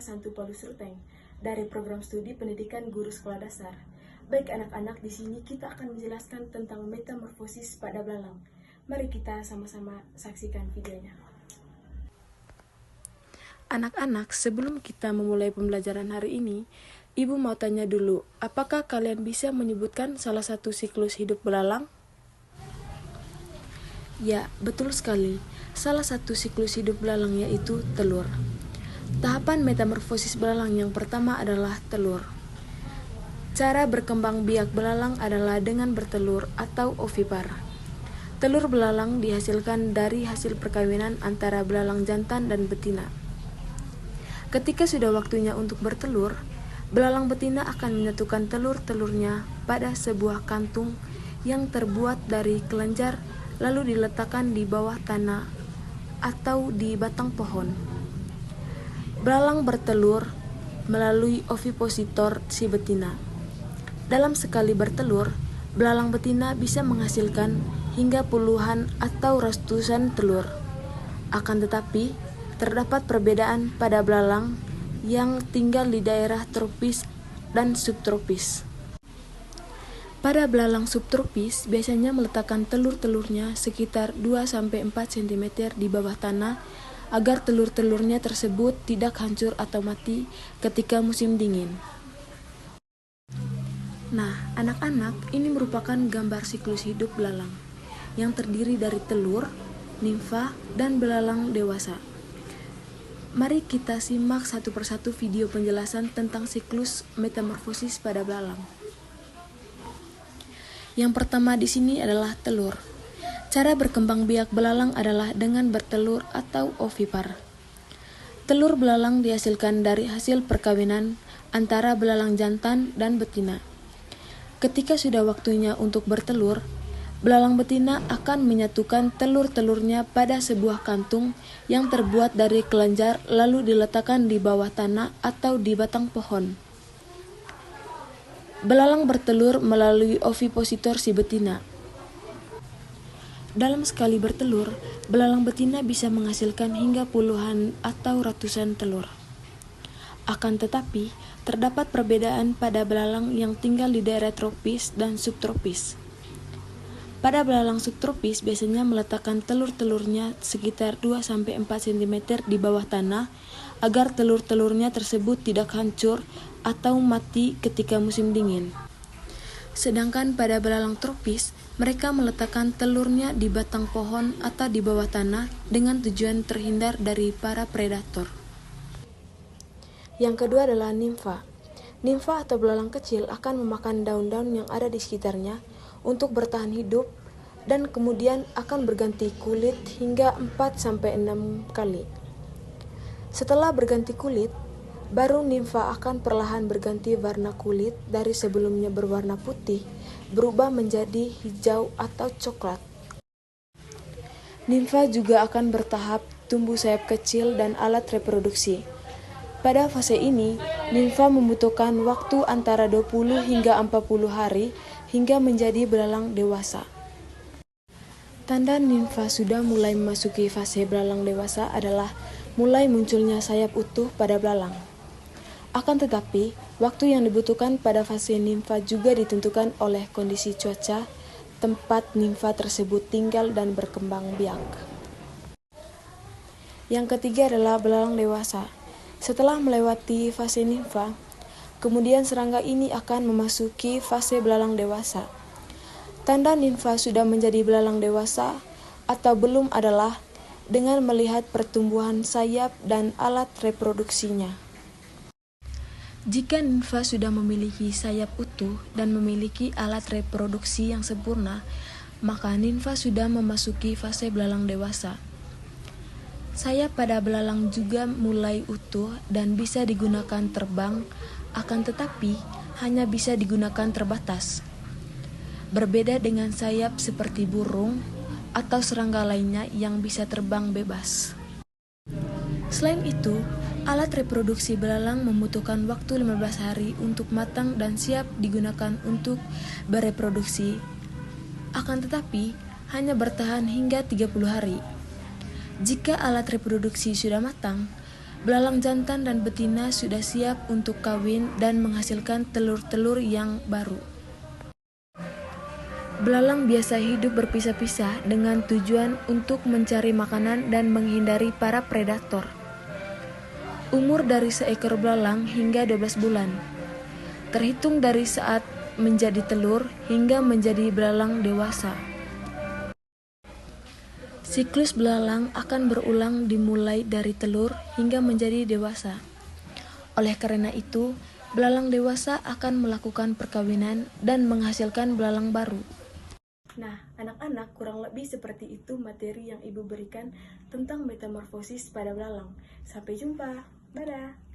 Santu Paulus Ruteng dari program studi pendidikan guru sekolah dasar. Baik anak-anak, di sini kita akan menjelaskan tentang metamorfosis pada belalang. Mari kita sama-sama saksikan videonya. Anak-anak, sebelum kita memulai pembelajaran hari ini, Ibu mau tanya dulu, apakah kalian bisa menyebutkan salah satu siklus hidup belalang? Ya, betul sekali. Salah satu siklus hidup belalang yaitu telur. Tahapan metamorfosis belalang yang pertama adalah telur. Cara berkembang biak belalang adalah dengan bertelur atau ovipar. Telur belalang dihasilkan dari hasil perkawinan antara belalang jantan dan betina. Ketika sudah waktunya untuk bertelur, belalang betina akan menyatukan telur-telurnya pada sebuah kantung yang terbuat dari kelenjar lalu diletakkan di bawah tanah atau di batang pohon. Belalang bertelur melalui ovipositor si betina. Dalam sekali bertelur, belalang betina bisa menghasilkan hingga puluhan atau ratusan telur. Akan tetapi, terdapat perbedaan pada belalang yang tinggal di daerah tropis dan subtropis. Pada belalang subtropis, biasanya meletakkan telur-telurnya sekitar 2-4 cm di bawah tanah agar telur-telurnya tersebut tidak hancur atau mati ketika musim dingin. Nah, anak-anak, ini merupakan gambar siklus hidup belalang yang terdiri dari telur, nimfa, dan belalang dewasa. Mari kita simak satu persatu video penjelasan tentang siklus metamorfosis pada belalang. Yang pertama di sini adalah telur. Cara berkembang biak belalang adalah dengan bertelur atau ovipar. Telur belalang dihasilkan dari hasil perkawinan antara belalang jantan dan betina. Ketika sudah waktunya untuk bertelur, belalang betina akan menyatukan telur-telurnya pada sebuah kantung yang terbuat dari kelenjar lalu diletakkan di bawah tanah atau di batang pohon. Belalang bertelur melalui ovipositor si betina. Dalam sekali bertelur, belalang betina bisa menghasilkan hingga puluhan atau ratusan telur. Akan tetapi, terdapat perbedaan pada belalang yang tinggal di daerah tropis dan subtropis. Pada belalang subtropis biasanya meletakkan telur-telurnya sekitar 2-4 cm di bawah tanah agar telur-telurnya tersebut tidak hancur atau mati ketika musim dingin. Sedangkan pada belalang tropis, mereka meletakkan telurnya di batang pohon atau di bawah tanah dengan tujuan terhindar dari para predator. Yang kedua adalah nimfa. Nimfa atau belalang kecil akan memakan daun-daun yang ada di sekitarnya untuk bertahan hidup dan kemudian akan berganti kulit hingga 4-6 kali. Setelah berganti kulit, baru nimfa akan perlahan berganti warna kulit dari sebelumnya berwarna putih berubah menjadi hijau atau coklat. Nimfa juga akan bertahap tumbuh sayap kecil dan alat reproduksi. Pada fase ini, nimfa membutuhkan waktu antara 20 hingga 40 hari hingga menjadi belalang dewasa. Tanda nimfa sudah mulai memasuki fase belalang dewasa adalah mulai munculnya sayap utuh pada belalang. Akan tetapi, waktu yang dibutuhkan pada fase nimfa juga ditentukan oleh kondisi cuaca, tempat nimfa tersebut tinggal dan berkembang biak. Yang ketiga adalah belalang dewasa. Setelah melewati fase nimfa, kemudian serangga ini akan memasuki fase belalang dewasa. Tanda nimfa sudah menjadi belalang dewasa atau belum adalah dengan melihat pertumbuhan sayap dan alat reproduksinya. Jika nimfa sudah memiliki sayap utuh dan memiliki alat reproduksi yang sempurna, maka nimfa sudah memasuki fase belalang dewasa. Sayap pada belalang juga mulai utuh dan bisa digunakan terbang, akan tetapi hanya bisa digunakan terbatas. Berbeda dengan sayap seperti burung atau serangga lainnya yang bisa terbang bebas. Selain itu, alat reproduksi belalang membutuhkan waktu 15 hari untuk matang dan siap digunakan untuk bereproduksi. Akan tetapi, hanya bertahan hingga 30 hari. Jika alat reproduksi sudah matang, Belalang jantan dan betina sudah siap untuk kawin dan menghasilkan telur-telur yang baru. Belalang biasa hidup berpisah-pisah dengan tujuan untuk mencari makanan dan menghindari para predator. Umur dari seekor belalang hingga 12 bulan. Terhitung dari saat menjadi telur hingga menjadi belalang dewasa. Siklus belalang akan berulang dimulai dari telur hingga menjadi dewasa. Oleh karena itu, belalang dewasa akan melakukan perkawinan dan menghasilkan belalang baru. Nah, anak-anak, kurang lebih seperti itu materi yang Ibu berikan tentang metamorfosis pada belalang. Sampai jumpa. Dadah.